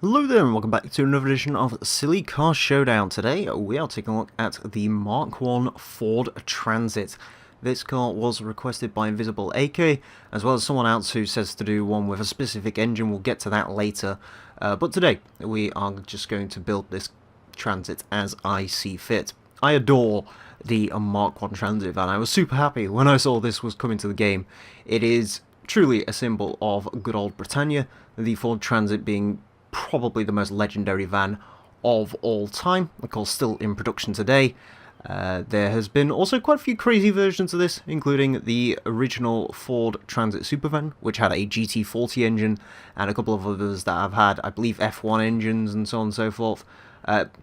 Hello there and welcome back to another edition of Silly Car Showdown. Today we are taking a look at the Mark 1 Ford Transit. This car was requested by Invisible AK, as well as someone else who says to do one with a specific engine. We'll get to that later. But today we are just going to build this Transit as I see fit. I adore the Mark 1 Transit van. I was super happy when I saw this was coming to the game. It is truly a symbol of good old Britannia, the Ford Transit being probably the most legendary van of all time, of course still in production today. There has been also quite a few crazy versions of this, including the original Ford Transit Supervan, which had a GT40 engine, and a couple of others that have had, I believe, F1 engines and so on and so forth.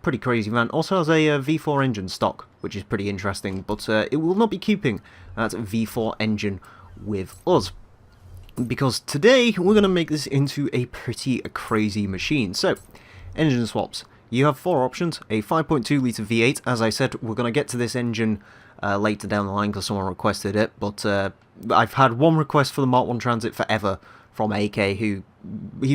Pretty crazy van. Also has a V4 engine stock, which is pretty interesting, but it will not be keeping that V4 engine with us, because today we're going to make this into a pretty crazy machine. So, engine swaps. You have four options. A 5.2 litre V8. As I said, we're going to get to this engine later down the line because someone requested it, but I've had one request for the Mark 1 Transit forever from AK, he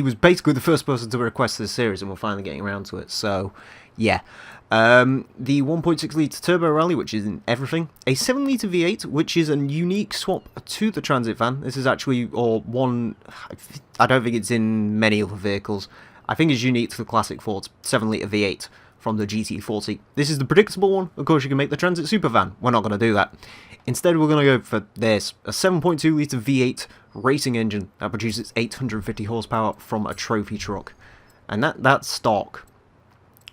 was basically the first person to request this series, and we're finally getting around to it, so yeah. The 1.6 litre Turbo Rally, which is in everything. A 7 litre V8, which is a unique swap to the Transit van. This is actually, I don't think it's in many other vehicles. I think it's unique to the classic Ford 7 litre V8 from the GT40. This is the predictable one. Of course, you can make the Transit Supervan. We're not going to do that. Instead, we're going to go for this, a 7.2 litre V8 racing engine that produces 850 horsepower from a trophy truck. And that's stock.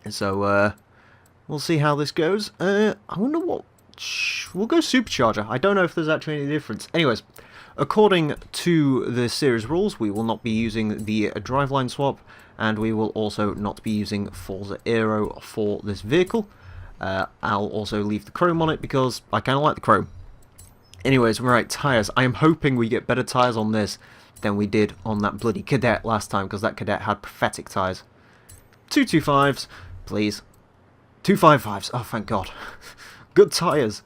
So, we'll see how this goes. I wonder what... We'll go supercharger. I don't know if there's actually any difference. Anyways, according to the series rules, we will not be using the driveline swap, and we will also not be using Forza Aero for this vehicle. I'll also leave the chrome on it because I kind of like the chrome. Anyways, right, tyres. I am hoping we get better tyres on this than we did on that bloody Cadet last time, because that Cadet had pathetic tyres. 225s, please. 255s, oh thank god. Good tyres.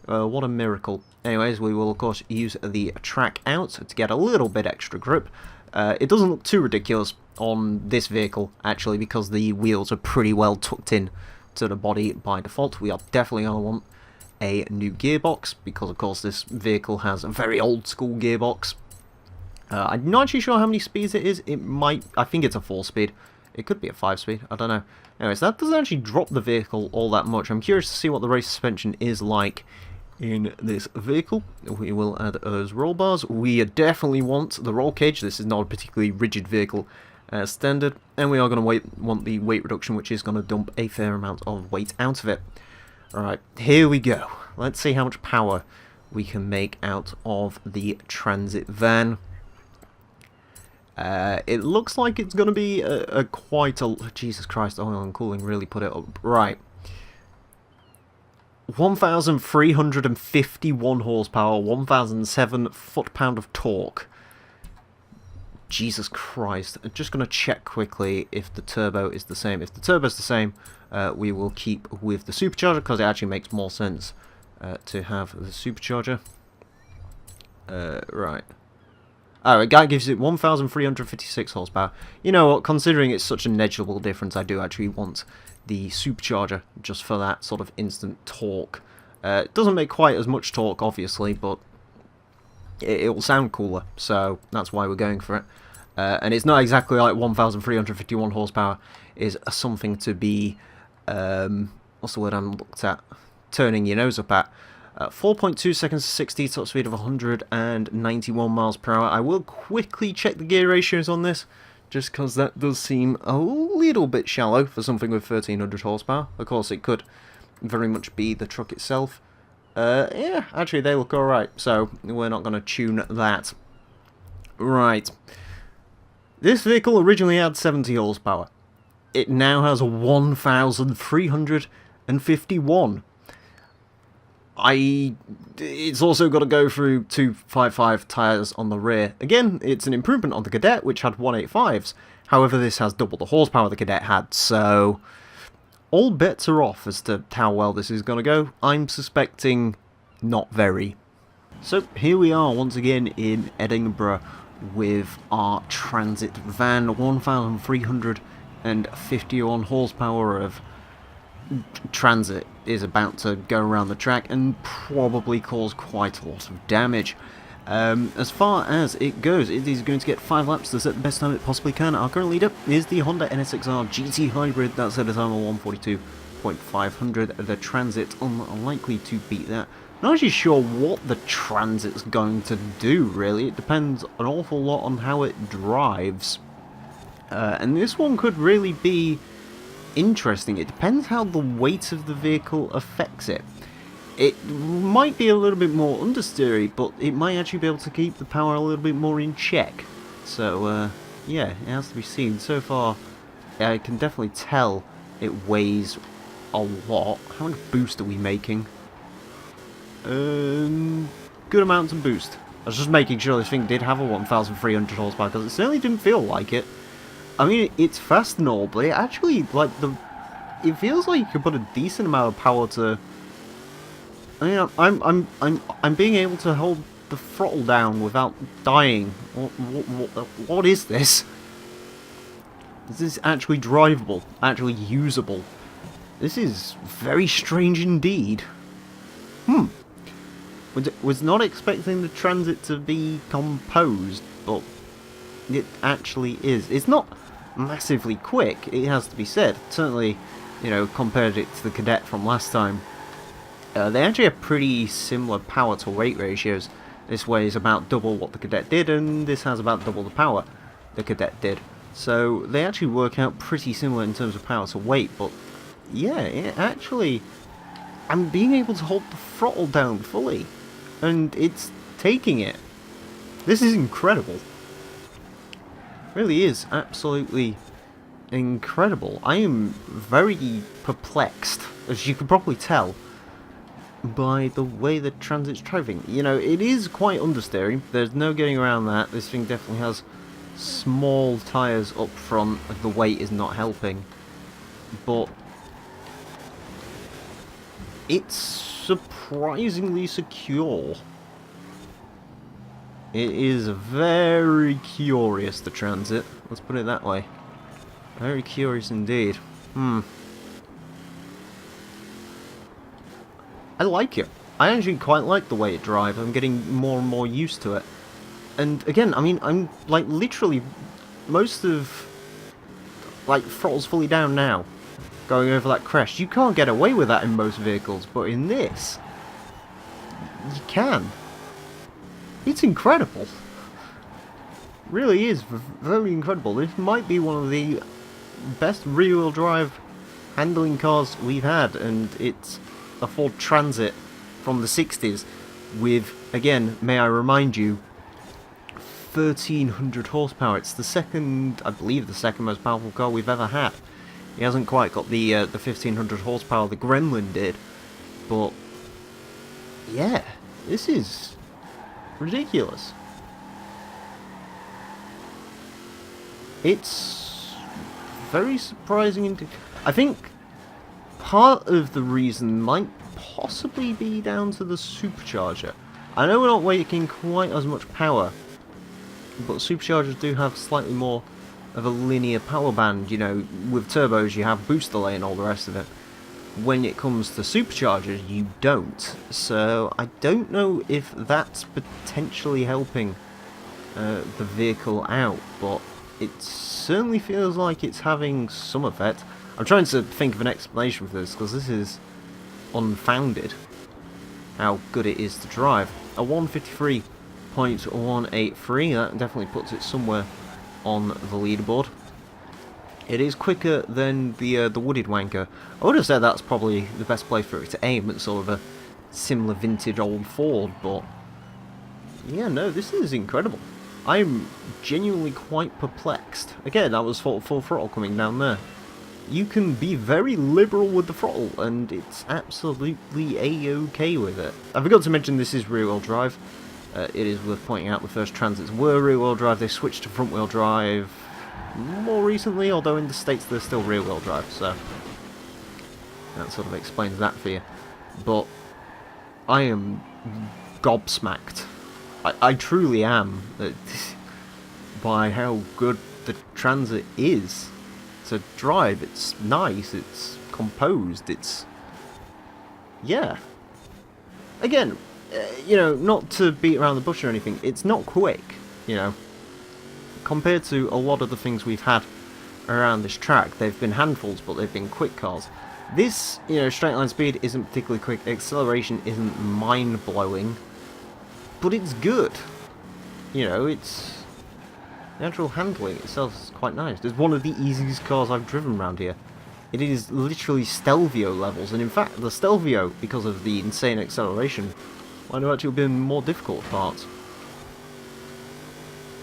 What a miracle. Anyways, we will of course use the track out to get a little bit extra grip. It doesn't look too ridiculous on this vehicle, actually, because the wheels are pretty well tucked in to the body by default. We are definitely going to want a new gearbox, because of course this vehicle has a very old school gearbox. I'm not actually sure how many speeds it is. I think it's a 4-speed. It could be a 5-speed, I don't know. Anyways, that doesn't actually drop the vehicle all that much. I'm curious to see what the race suspension is like in this vehicle. We will add those roll bars. We definitely want the roll cage. This is not a particularly rigid vehicle as standard. And we are going to want the weight reduction, which is going to dump a fair amount of weight out of it. Alright, here we go. Let's see how much power we can make out of the Transit van. It looks like it's going to be quite a... Jesus Christ, oil and cooling really put it up. Right. 1,351 horsepower, 1,007 foot-pound of torque. Jesus Christ. I'm just going to check quickly if the turbo is the same. If the turbo is the same, we will keep with the supercharger, because it actually makes more sense to have the supercharger. Right. Oh, a guy gives it 1,356 horsepower. You know what, considering it's such a negligible difference, I do actually want the supercharger just for that sort of instant torque. It doesn't make quite as much torque, obviously, but it will sound cooler, so that's why we're going for it. And it's not exactly like 1,351 horsepower is something to be, what's the word I'm looked at? Turning your nose up at. 4.2 seconds to 60, top speed of 191 miles per hour. I will quickly check the gear ratios on this, just because that does seem a little bit shallow for something with 1,300 horsepower. Of course, it could very much be the truck itself. Yeah, actually, they look alright, so we're not going to tune that. Right. This vehicle originally had 70 horsepower. It now has 1,351. It's also got to go through 255 tyres on the rear. Again, it's an improvement on the Cadet, which had 185s. However, this has double the horsepower the Cadet had, so all bets are off as to how well this is going to go. I'm suspecting not very. So here we are once again in Edinburgh with our transit van, 1,351 and 51 horsepower of transit is about to go around the track and probably cause quite a lot of damage. As far as it goes, it is going to get 5 laps to set the best time it possibly can. Our current leader is the Honda NSX-R GT Hybrid. That's at a time of 1:42.500. The Transit unlikely to beat that. Not actually sure what the Transit's going to do, really. It depends an awful lot on how it drives. And this one could really be interesting. It depends how the weight of the vehicle affects it. It might be a little bit more understeery, but it might actually be able to keep the power a little bit more in check. So, yeah, it has to be seen. So far, I can definitely tell it weighs a lot. How much boost are we making? Good amount of boost. I was just making sure this thing did have a 1,300 horsepower, because it certainly didn't feel like it. I mean, it's fast and all, but it actually, like, it feels like you could put a decent amount of power to... I mean, I'm being able to hold the throttle down without dying. What is this? Is this actually drivable? Actually usable? This is very strange indeed. Was not expecting the Transit to be composed, but it actually is. It's not massively quick, it has to be said. Certainly, you know, compared it to the Cadet from last time. They actually have pretty similar power to weight ratios. This weighs about double what the Cadet did, and this has about double the power the Cadet did. So they actually work out pretty similar in terms of power to weight, but yeah, it actually... I'm being able to hold the throttle down fully, and it's taking it. This is incredible. Really is absolutely incredible. I am very perplexed, as you can probably tell, by the way the Transit's driving. You know, it is quite understeering. There's no getting around that. This thing definitely has small tyres up front. The weight is not helping. But it's surprisingly secure. It is very curious, the Transit. Let's put it that way. Very curious indeed. I like it. I actually quite like the way it drives. I'm getting more and more used to it. And again, I mean, I'm like literally most of like throttle's fully down now. Going over that crest. You can't get away with that in most vehicles, but in this, you can. It's incredible. Really is very incredible. This might be one of the best rear-wheel drive handling cars we've had, and it's a Ford Transit from the 60s with, again, may I remind you, 1,300 horsepower. It's the second, I believe, the second most powerful car we've ever had. He hasn't quite got the 1,500 horsepower the Gremlin did, but yeah, this is ridiculous. It's very surprising indeed. I think part of the reason might possibly be down to the supercharger. I know we're not making quite as much power, but superchargers do have slightly more of a linear power band. You know, with turbos you have boost delay and all the rest of it. When it comes to superchargers, you don't. So I don't know if that's potentially helping the vehicle out, but it certainly feels like it's having some effect. I'm trying to think of an explanation for this, because this is unfounded, how good it is to drive. A 153.183, that definitely puts it somewhere on the leaderboard. It is quicker than the Wooded Wanker. I would have said that's probably the best place for it to aim at sort of a similar vintage old Ford, but yeah, no, this is incredible. I'm genuinely quite perplexed. Again, that was full throttle coming down there. You can be very liberal with the throttle, and it's absolutely a-okay with it. I forgot to mention this is rear-wheel drive. It is worth pointing out the first Transits were rear-wheel drive. They switched to front-wheel drive more recently, although in the States they're still rear-wheel drive, so that sort of explains that for you. But I am gobsmacked. I truly am by how good the Transit is to drive. It's nice, it's composed, it's... yeah. Again, you know, not to beat around the bush or anything, it's not quick, you know. Compared to a lot of the things we've had around this track, they've been handfuls, but they've been quick cars. This, you know, straight line speed isn't particularly quick, acceleration isn't mind-blowing, but it's good. You know, it's... the actual handling itself is quite nice. It's one of the easiest cars I've driven around here. It is literally Stelvio levels, and in fact, the Stelvio, because of the insane acceleration, might have actually been more difficult parts.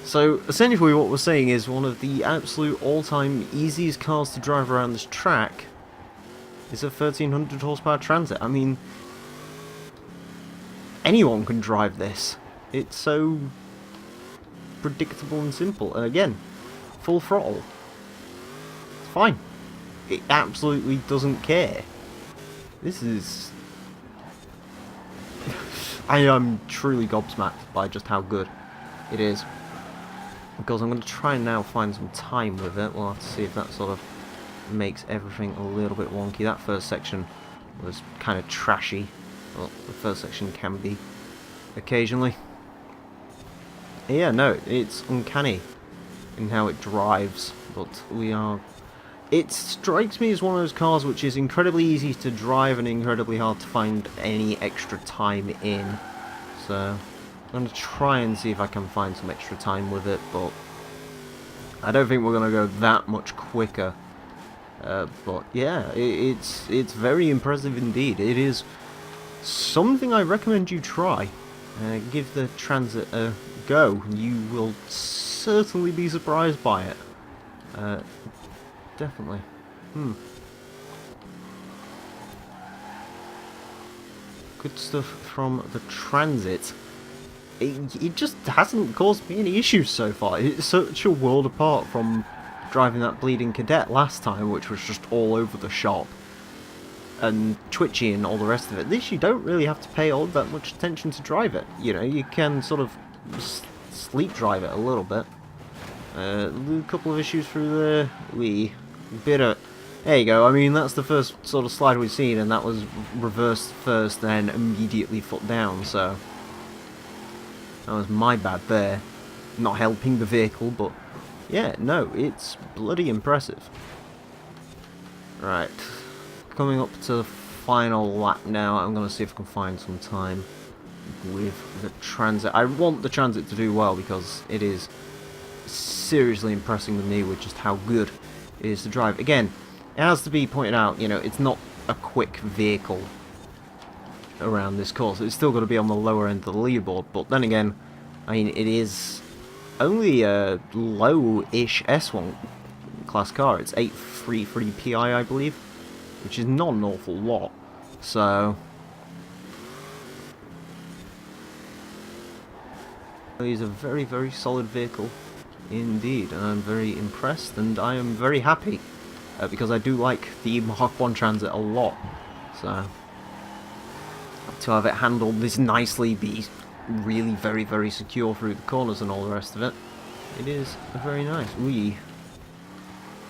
So, essentially what we're saying is one of the absolute all-time easiest cars to drive around this track is a 1300 horsepower Transit. I mean, anyone can drive this. It's so predictable and simple. And again, full throttle. It's fine. It absolutely doesn't care. This is... I am truly gobsmacked by just how good it is. Because I'm going to try and now find some time with it. We'll have to see if that sort of makes everything a little bit wonky. That first section was kind of trashy. Well, the first section can be occasionally. Yeah, no, it's uncanny in how it drives, but we are... it strikes me as one of those cars which is incredibly easy to drive and incredibly hard to find any extra time in. So, I'm going to try and see if I can find some extra time with it, but I don't think we're going to go that much quicker. But yeah, it's very impressive indeed. It is something I recommend you try. Give the Transit a go. You will certainly be surprised by it. Definitely. Good stuff from the Transit. It just hasn't caused me any issues so far. It's such a world apart from driving that bleeding Cadet last time, which was just all over the shop and twitchy and all the rest of it. This, you don't really have to pay all that much attention to drive it. You know, you can sort of sleep drive it a little bit. A couple of issues through there. There you go. I mean, that's the first sort of slide we've seen, and that was reversed first, then immediately foot down, so that was my bad there. Not helping the vehicle, but yeah, no, it's bloody impressive. Right, coming up to the final lap now. I'm going to see if I can find some time with the Transit. I want the Transit to do well because it is seriously impressing me with just how good it is to drive. Again, it has to be pointed out, you know, it's not a quick vehicle around this course. It's still got to be on the lower end of the leaderboard, but then again, I mean, it is only a low-ish S1 class car. It's 833 PI, I believe, which is not an awful lot. So it's a very, very solid vehicle indeed, and I'm very impressed, and I am very happy because I do like the Mark 1 Transit a lot. So to have it handled this nicely, be really very, very secure through the corners and all the rest of it, it is very nice. You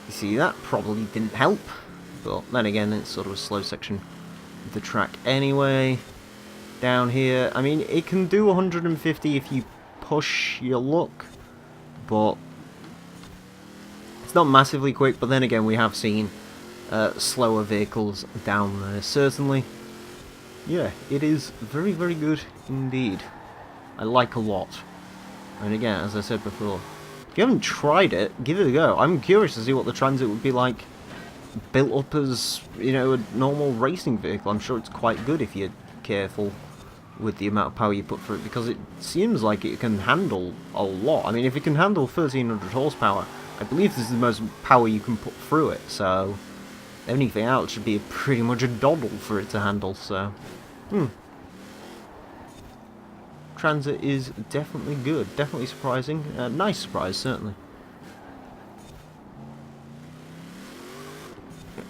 see, that probably didn't help, but then again, it's sort of a slow section of the track anyway. Down here, I mean, it can do 150 if you push your luck, but it's not massively quick. But then again, we have seen slower vehicles down there, certainly. Yeah, it is very, very good indeed. I like a lot. And again, as I said before, if you haven't tried it, give it a go. I'm curious to see what the Transit would be like built up as, you know, a normal racing vehicle. I'm sure it's quite good if you're careful with the amount of power you put through it, because it seems like it can handle a lot. I mean, if it can handle 1300 horsepower, I believe this is the most power you can put through it, so anything else should be pretty much a doddle for it to handle, so Transit is definitely good, definitely surprising, nice surprise, certainly.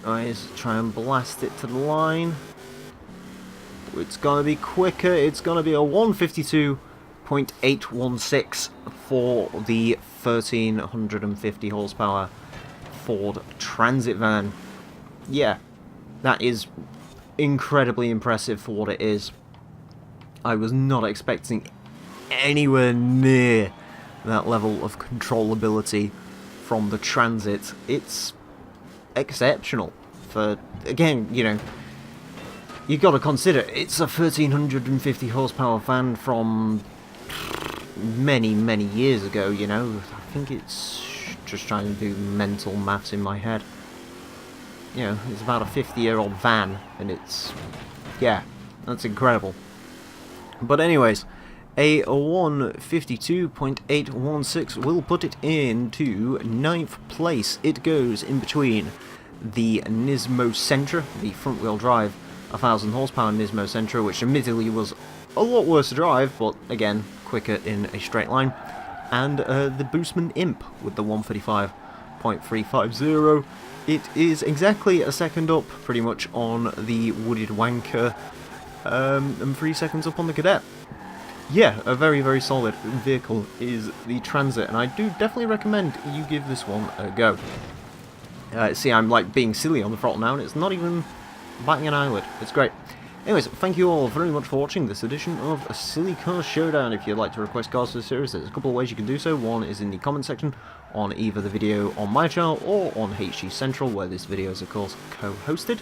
Let's try and blast it to the line. It's going to be quicker. It's going to be a 152.816 for the 1350 horsepower Ford Transit. Transit van. Yeah, that is incredibly impressive for what it is. I was not expecting anywhere near that level of controllability from the Transit. It's exceptional for, again, you know, you've got to consider it's a 1350 horsepower van from many, many years ago, you know. I think it's just trying to do mental maths in my head. You know, it's about a 50-year-old van, and it's, yeah, that's incredible. But anyways, a 152.816 will put it into 9th place. It goes in between the Nismo Sentra, the front-wheel drive 1000 horsepower Nismo Sentra, which admittedly was a lot worse to drive, but again, quicker in a straight line, and the Boostman Imp with the 135.350. It is exactly a second up, pretty much, on the Wooded Wanker, and 3 seconds up on the Cadet. Yeah, a very, very solid vehicle is the Transit, and I do definitely recommend you give this one a go. See, I'm like being silly on the throttle now, and it's not even batting an eyelid. It's great. Anyways, thank you all very much for watching this edition of a Silly Car Showdown. If you'd like to request cars for the series, there's a couple of ways you can do so. One is in the comment section on either the video on my channel or on HG Central, where this video is of course co-hosted.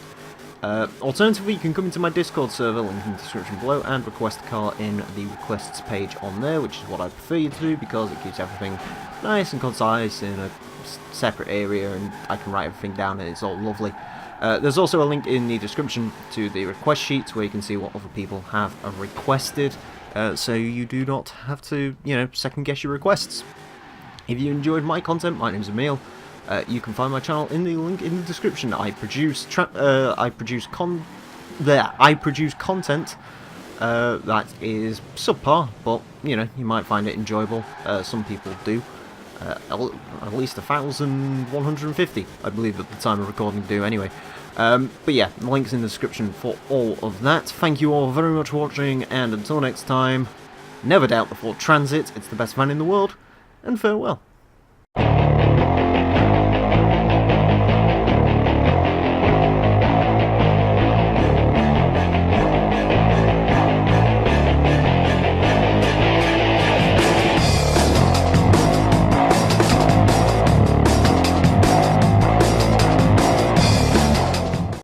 Alternatively, you can come into my Discord server, link in the description below, and request a car in the requests page on there, which is what I prefer you to do because it keeps everything nice and concise in a separate area, and I can write everything down and it's all lovely. There's also a link in the description to the request sheets where you can see what other people have requested, so you do not have to, you know, second guess your requests. If you enjoyed my content, my name's Emile. You can find my channel in the link in the description. I produce content that is subpar, but you know, you might find it enjoyable. Some people do. At least 1,150, I believe, at the time of recording do anyway. But yeah, links in the description for all of that. Thank you all very much for watching, and until next time, never doubt the Ford Transit, it's the best van in the world, and farewell.